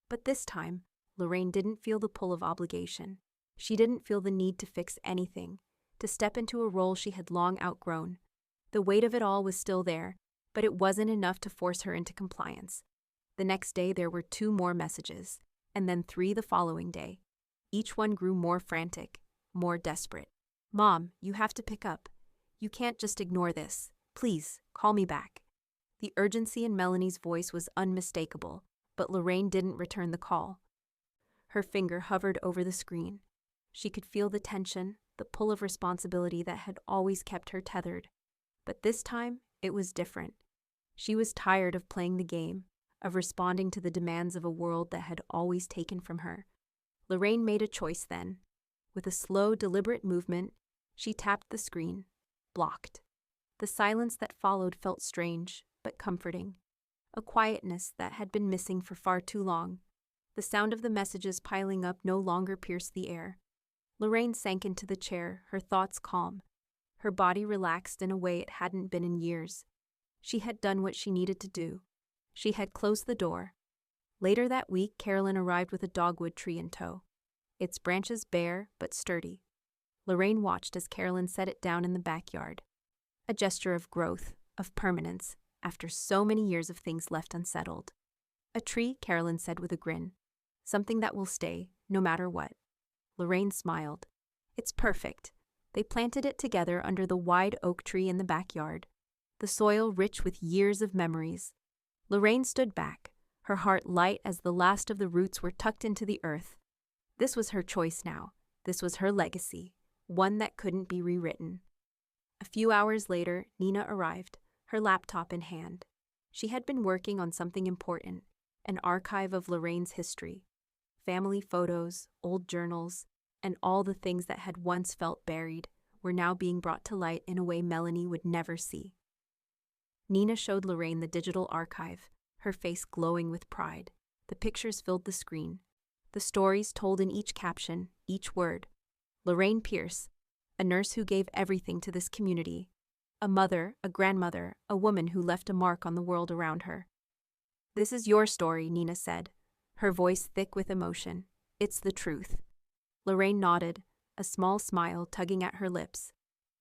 But this time, Lorraine didn't feel the pull of obligation. She didn't feel the need to fix anything, to step into a role she had long outgrown. The weight of it all was still there, but it wasn't enough to force her into compliance. The next day there were 2 more messages, and then 3 the following day. Each one grew more frantic, more desperate. "Mom, you have to pick up. You can't just ignore this. Please, call me back." The urgency in Melanie's voice was unmistakable, but Lorraine didn't return the call. Her finger hovered over the screen. She could feel the tension, the pull of responsibility that had always kept her tethered. But this time, it was different. She was tired of playing the game, of responding to the demands of a world that had always taken from her. Lorraine made a choice then. With a slow, deliberate movement, she tapped the screen. Blocked. The silence that followed felt strange, but comforting. A quietness that had been missing for far too long. The sound of the messages piling up no longer pierced the air. Lorraine sank into the chair, her thoughts calm. Her body relaxed in a way it hadn't been in years. She had done what she needed to do. She had closed the door. Later that week, Carolyn arrived with a dogwood tree in tow, its branches bare but sturdy. Lorraine watched as Carolyn set it down in the backyard. A gesture of growth, of permanence, after so many years of things left unsettled. "A tree," Carolyn said with a grin. "Something that will stay, no matter what." Lorraine smiled. "It's perfect." They planted it together under the wide oak tree in the backyard, the soil rich with years of memories. Lorraine stood back, her heart light as the last of the roots were tucked into the earth. This was her choice now. This was her legacy, one that couldn't be rewritten. A few hours later, Nina arrived, her laptop in hand. She had been working on something important, an archive of Lorraine's history. Family photos, old journals, and all the things that had once felt buried were now being brought to light in a way Melanie would never see. Nina showed Lorraine the digital archive, her face glowing with pride. The pictures filled the screen. The stories told in each caption, each word. Lorraine Pierce, a nurse who gave everything to this community. A mother, a grandmother, a woman who left a mark on the world around her. "This is your story," Nina said, her voice thick with emotion. "It's the truth." Lorraine nodded, a small smile tugging at her lips.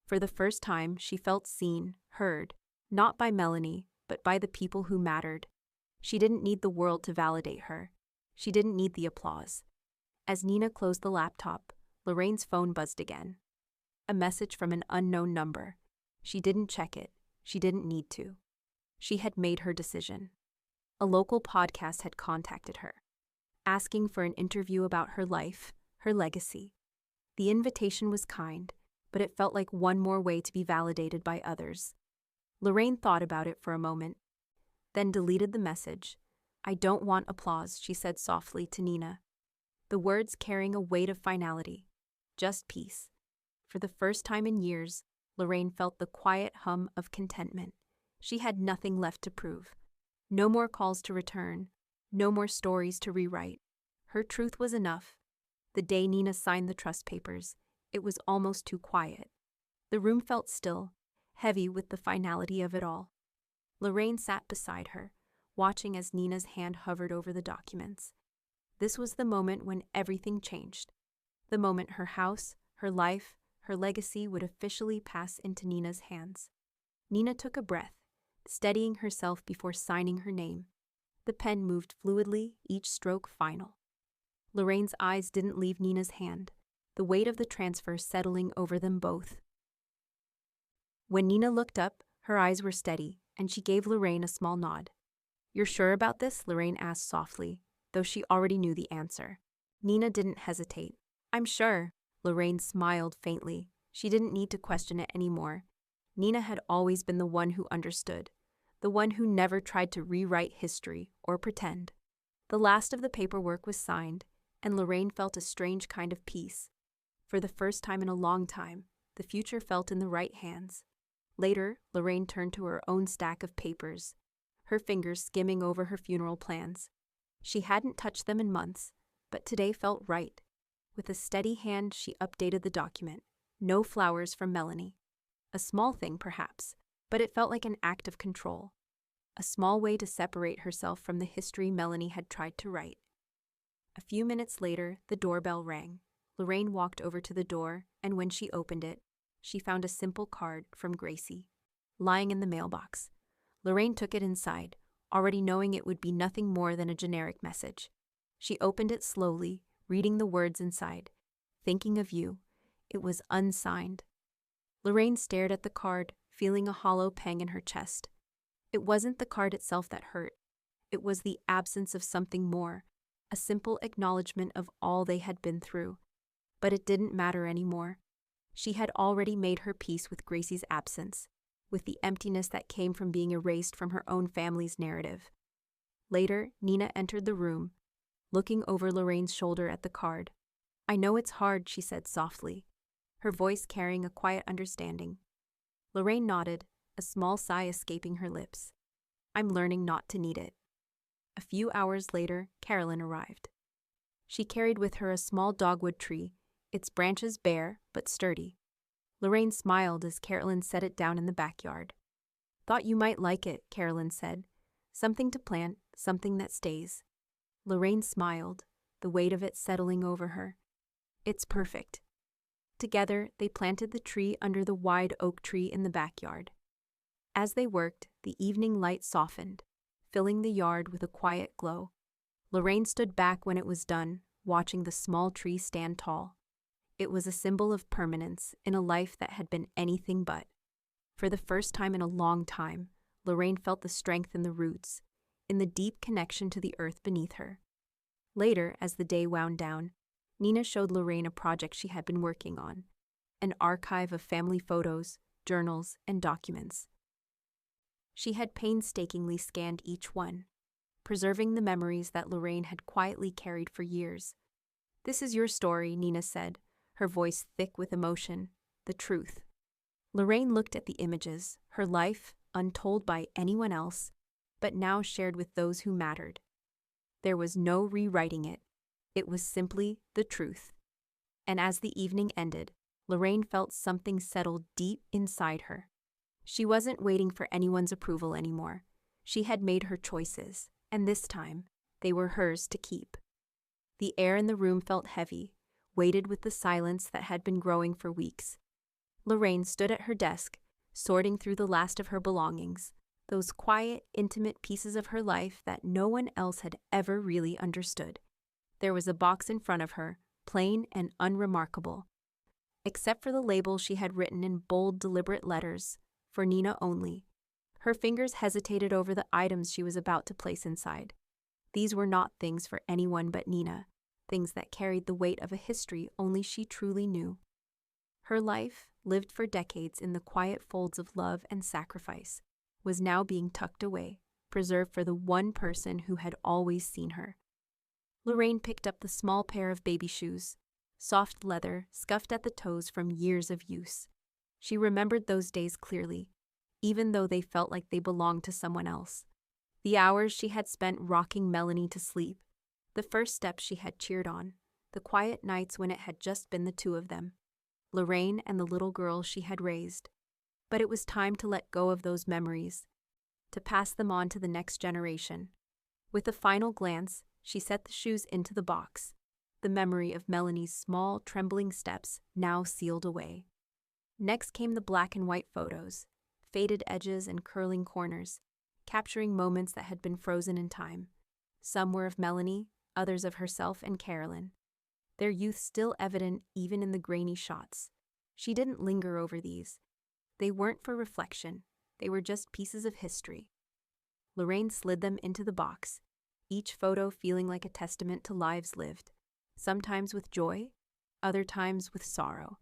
For the first time, she felt seen, heard, not by Melanie, but by the people who mattered. She didn't need the world to validate her. She didn't need the applause. As Nina closed the laptop, Lorraine's phone buzzed again. A message from an unknown number. She didn't check it. She didn't need to. She had made her decision. A local podcast had contacted her, asking for an interview about her life, her legacy. The invitation was kind, but it felt like one more way to be validated by others. Lorraine thought about it for a moment, then deleted the message. "I don't want applause," she said softly to Nina, the words carrying a weight of finality. Just peace. For the first time in years, Lorraine felt the quiet hum of contentment. She had nothing left to prove. No more calls to return. No more stories to rewrite. Her truth was enough. The day Nina signed the trust papers, it was almost too quiet. The room felt still, heavy with the finality of it all. Lorraine sat beside her, watching as Nina's hand hovered over the documents. This was the moment when everything changed. The moment her house, her life, her legacy would officially pass into Nina's hands. Nina took a breath, steadying herself before signing her name. The pen moved fluidly, each stroke final. Lorraine's eyes didn't leave Nina's hand, the weight of the transfer settling over them both. When Nina looked up, her eyes were steady, and she gave Lorraine a small nod. "You're sure about this?" Lorraine asked softly, though she already knew the answer. Nina didn't hesitate. "I'm sure." Lorraine smiled faintly. She didn't need to question it anymore. Nina had always been the one who understood, the one who never tried to rewrite history or pretend. The last of the paperwork was signed, and Lorraine felt a strange kind of peace. For the first time in a long time, the future felt in the right hands. Later, Lorraine turned to her own stack of papers, her fingers skimming over her funeral plans. She hadn't touched them in months, but today felt right. With a steady hand, she updated the document. No flowers from Melanie. A small thing, perhaps, but it felt like an act of control, a small way to separate herself from the history Melanie had tried to write. A few minutes later, the doorbell rang. Lorraine walked over to the door, and when she opened it, she found a simple card from Gracie, lying in the mailbox. Lorraine took it inside, already knowing it would be nothing more than a generic message. She opened it slowly, reading the words inside. "Thinking of you." It was unsigned. Lorraine stared at the card, feeling a hollow pang in her chest. It wasn't the card itself that hurt. It was the absence of something more, a simple acknowledgement of all they had been through. But it didn't matter anymore. She had already made her peace with Gracie's absence, with the emptiness that came from being erased from her own family's narrative. Later, Nina entered the room, looking over Lorraine's shoulder at the card. "I know it's hard," she said softly, her voice carrying a quiet understanding. Lorraine nodded, a small sigh escaping her lips. "I'm learning not to need it." A few hours later, Carolyn arrived. She carried with her a small dogwood tree, its branches bare but sturdy. Lorraine smiled as Carolyn set it down in the backyard. "Thought you might like it," Carolyn said. "Something to plant, something that stays." Lorraine smiled, the weight of it settling over her. "It's perfect." Together, they planted the tree under the wide oak tree in the backyard. As they worked, the evening light softened, filling the yard with a quiet glow. Lorraine stood back when it was done, watching the small tree stand tall. It was a symbol of permanence in a life that had been anything but. For the first time in a long time, Lorraine felt the strength in the roots, in the deep connection to the earth beneath her. Later, as the day wound down, Nina showed Lorraine a project she had been working on, an archive of family photos, journals, and documents. She had painstakingly scanned each one, preserving the memories that Lorraine had quietly carried for years. "This is your story," Nina said, her voice thick with emotion, "the truth." Lorraine looked at the images, her life, untold by anyone else, but now shared with those who mattered. There was no rewriting it. It was simply the truth. And as the evening ended, Lorraine felt something settle deep inside her. She wasn't waiting for anyone's approval anymore. She had made her choices, and this time, they were hers to keep. The air in the room felt heavy, weighted with the silence that had been growing for weeks. Lorraine stood at her desk, sorting through the last of her belongings, those quiet, intimate pieces of her life that no one else had ever really understood. There was a box in front of her, plain and unremarkable. Except for the label she had written in bold, deliberate letters, "For Nina only." Her fingers hesitated over the items she was about to place inside. These were not things for anyone but Nina, things that carried the weight of a history only she truly knew. Her life, lived for decades in the quiet folds of love and sacrifice, was now being tucked away, preserved for the one person who had always seen her. Lorraine picked up the small pair of baby shoes, soft leather, scuffed at the toes from years of use. She remembered those days clearly, even though they felt like they belonged to someone else. The hours she had spent rocking Melanie to sleep, the first steps she had cheered on, the quiet nights when it had just been the two of them, Lorraine and the little girl she had raised. But it was time to let go of those memories, to pass them on to the next generation. With a final glance, she set the shoes into the box, the memory of Melanie's small, trembling steps now sealed away. Next came the black and white photos, faded edges and curling corners, capturing moments that had been frozen in time. Some were of Melanie, others of herself and Carolyn, their youth still evident even in the grainy shots. She didn't linger over these. They weren't for reflection, they were just pieces of history. Lorraine slid them into the box, each photo feeling like a testament to lives lived, sometimes with joy, other times with sorrow.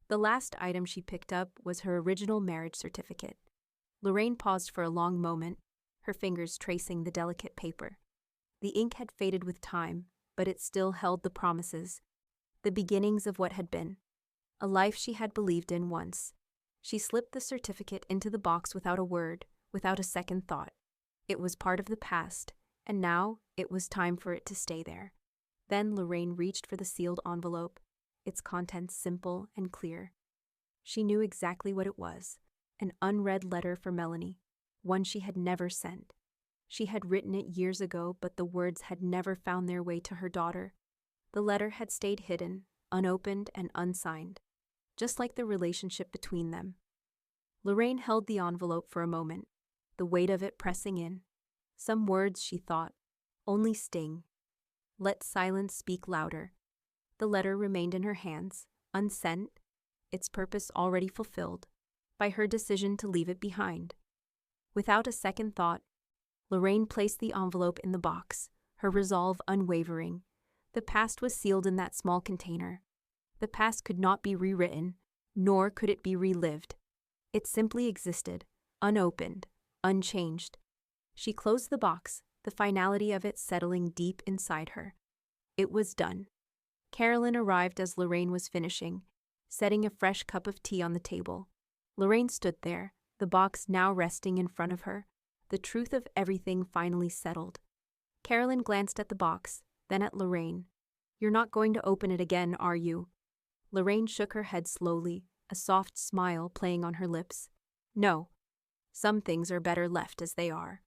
The last item she picked up was her original marriage certificate. Lorraine paused for a long moment, her fingers tracing the delicate paper. The ink had faded with time, but it still held the promises, the beginnings of what had been, a life she had believed in once. She slipped the certificate into the box without a word, without a second thought. It was part of the past, and now it was time for it to stay there. Then Lorraine reached for the sealed envelope, its contents simple and clear. She knew exactly what it was, an unread letter for Melanie, one she had never sent. She had written it years ago, but the words had never found their way to her daughter. The letter had stayed hidden, unopened and unsigned, just like the relationship between them. Lorraine held the envelope for a moment, the weight of it pressing in. Some words, she thought, only sting. Let silence speak louder. The letter remained in her hands, unsent, its purpose already fulfilled, by her decision to leave it behind. Without a second thought, Lorraine placed the envelope in the box, her resolve unwavering. The past was sealed in that small container. The past could not be rewritten, nor could it be relived. It simply existed, unopened, unchanged. She closed the box, the finality of it settling deep inside her. It was done. Carolyn arrived as Lorraine was finishing, setting a fresh cup of tea on the table. Lorraine stood there, the box now resting in front of her, the truth of everything finally settled. Carolyn glanced at the box, then at Lorraine. "You're not going to open it again, are you?" Lorraine shook her head slowly, a soft smile playing on her lips. "No. Some things are better left as they are."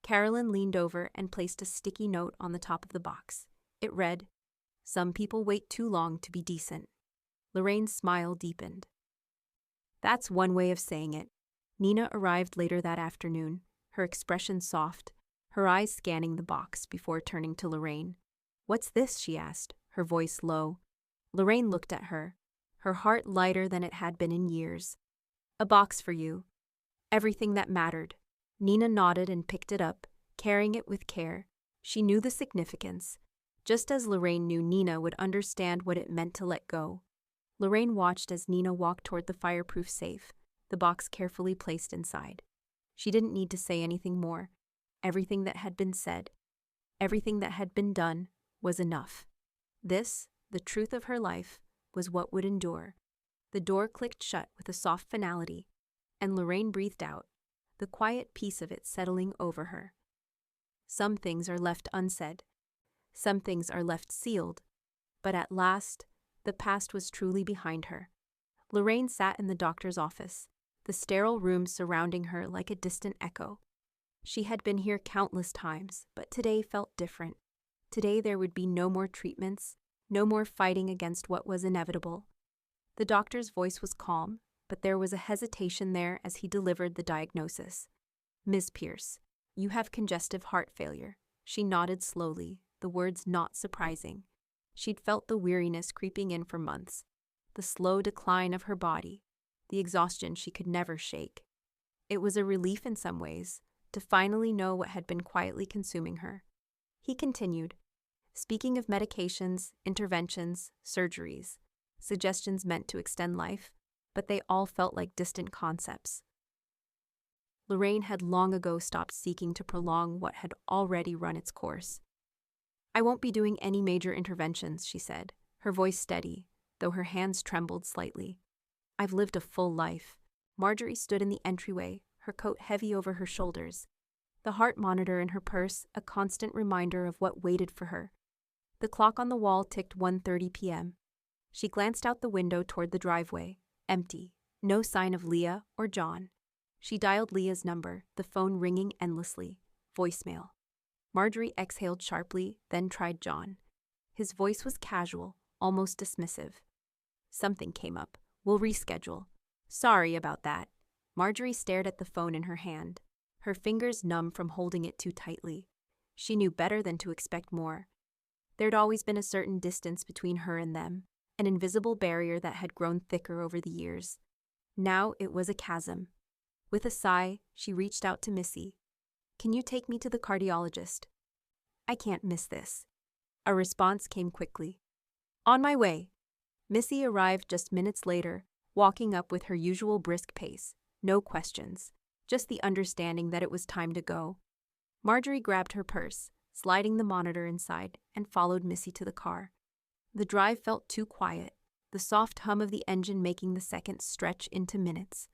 Carolyn leaned over and placed a sticky note on the top of the box. It read, "Some people wait too long to be decent." Lorraine's smile deepened. That's one way of saying it. Nina arrived later that afternoon, her expression soft, her eyes scanning the box before turning to Lorraine. "What's this?" she asked, her voice low. Lorraine looked at her, her heart lighter than it had been in years. "A box for you. Everything that mattered." Nina nodded and picked it up, carrying it with care. She knew the significance, just as Lorraine knew Nina would understand what it meant to let go. Lorraine watched as Nina walked toward the fireproof safe, the box carefully placed inside. She didn't need to say anything more. Everything that had been said, everything that had been done, was enough. This, the truth of her life, was what would endure. The door clicked shut with a soft finality, and Lorraine breathed out, the quiet peace of it settling over her. Some things are left unsaid. Some things are left sealed. But at last, the past was truly behind her. Lorraine sat in the doctor's office, the sterile room surrounding her like a distant echo. She had been here countless times, but today felt different. Today there would be no more treatments, no more fighting against what was inevitable. The doctor's voice was calm, but there was a hesitation there as he delivered the diagnosis. "Ms. Pierce, you have congestive heart failure." She nodded slowly, the words not surprising. She'd felt the weariness creeping in for months, the slow decline of her body, the exhaustion she could never shake. It was a relief in some ways, to finally know what had been quietly consuming her. He continued, speaking of medications, interventions, surgeries, suggestions meant to extend life, but they all felt like distant concepts. Lorraine had long ago stopped seeking to prolong what had already run its course. "I won't be doing any major interventions," she said, her voice steady, though her hands trembled slightly. "I've lived a full life." Marjorie stood in the entryway, her coat heavy over her shoulders, the heart monitor in her purse a constant reminder of what waited for her. The clock on the wall ticked 1:30 p.m. She glanced out the window toward the driveway, empty, no sign of Leah or John. She dialed Leah's number, the phone ringing endlessly. Voicemail. Marjorie exhaled sharply, then tried John. His voice was casual, almost dismissive. Something came up. "We'll reschedule." "Sorry about that." Marjorie stared at the phone in her hand, her fingers numb from holding it too tightly. She knew better than to expect more. There'd always been a certain distance between her and them, an invisible barrier that had grown thicker over the years. Now it was a chasm. With a sigh, she reached out to Missy. "Can you take me to the cardiologist? I can't miss this." A response came quickly. "On my way." Missy arrived just minutes later, walking up with her usual brisk pace. No questions, just the understanding that it was time to go. Marjorie grabbed her purse, sliding the monitor inside, and followed Missy to the car. The drive felt too quiet, the soft hum of the engine making the seconds stretch into minutes.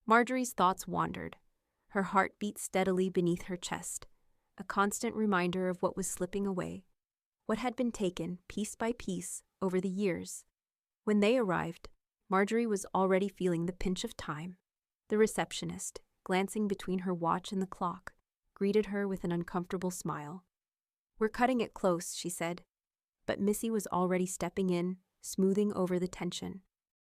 Marjorie's thoughts wandered. Her heart beat steadily beneath her chest, a constant reminder of what was slipping away, what had been taken piece by piece over the years. When they arrived, Marjorie was already feeling the pinch of time. The receptionist, glancing between her watch and the clock, greeted her with an uncomfortable smile. "We're cutting it close," she said. But Missy was already stepping in, smoothing over the tension.